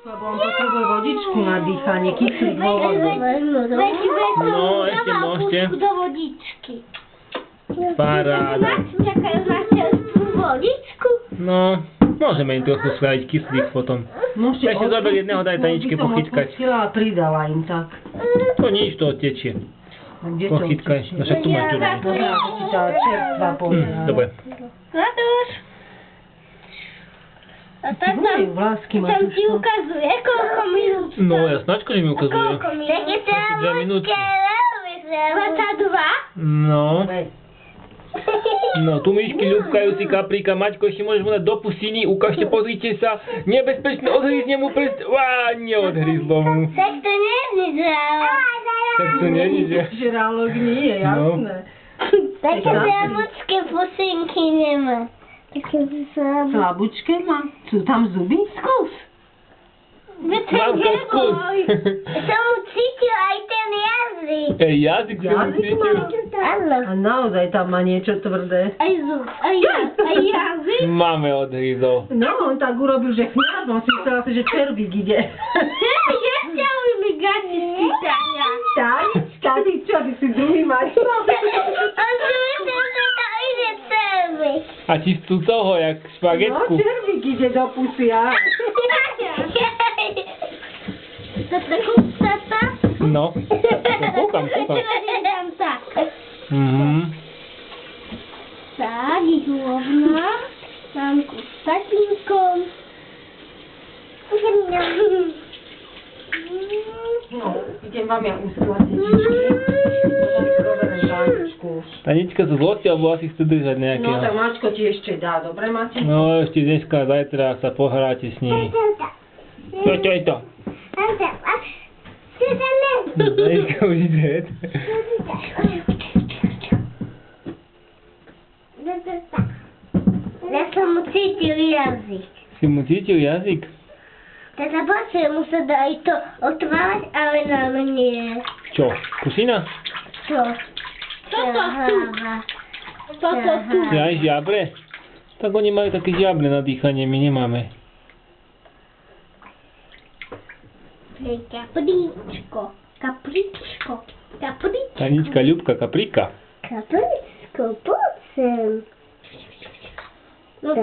Lebo on potrebuje vodičku na dýchanie, kyslík vo vode. No, ešte môžete. Do vodičky. Paráda. Čakajú na čerstvú vodičku. No, môžeme im trochu spraviť kyslík potom. Ešte zober jedného, daj Taničke pochytkať. Odpustila a pridala im tak. To nič, to tečie. Pochytkaj, no však tu máš tu. Dobre, ako si tá čerstvá pozerá. Dobre. Raduš. A tak tam ti ukazuje, koľko minút. No jasnačko, že mi ukazuje. Koľko minút? Asi 2 minútky. 22? No. No, tu myšky ľúbkajú si Kaprika. Maťko, ešte môžeš mu dať do pusiny. Ukážte, pozrite sa. Nebezpečné, odhryzne mu prst. Neodhryzlo mu. Tak to nevyzeralo. Tak to není, že? Žralok nie, jasné. Také slabučké pusinky nemá. Slabučké má? Sú tam zuby? Skús. Mamka, skús. Som mu cítil aj ten jazyk. Jazyk som mu cítil. Áno. A naozaj tam má niečo tvrdé. Aj zub, aj jazyk. Máme odhryzol. No, on tak urobil, že chňap, on si myslel asi, že červík ide. Nechťali mi gati skýtania. Tanička, ty čo, ty si druhý Maťko? On si myslel, že to ide červík. A ti tu toho, jak No, špagetku. červík ide do pusy, á. Toto kúptata? No. Kúkam. Dám tak. Tak, ich rovná. Mám ku tatínkom. No, idem vám ja uskladniť. Potom si zoberiem Taničku. Tanička zo zlosti, alebo asi chce držať nejakého. No, tak Mačko ti ešte dá, dobre, Mati? No, ešte dneska, zajtra sa pohráte s nimi. Čo je to? Tanička už ide. Ja som mu cítil jazyk. Si mu cítil jazyk? Teda počujem, mu sa dá aj to otvárať, ale na mne. Čo? Kusina? Čo? Toto tu. Toto tu. Aj žiabre? Tak oni majú také žiabre na dýchanie, my nemáme. Kapričko. Kapričko. Kapričko. Tanička, Ľubka, Kaprika. Kapričko, poď sem. No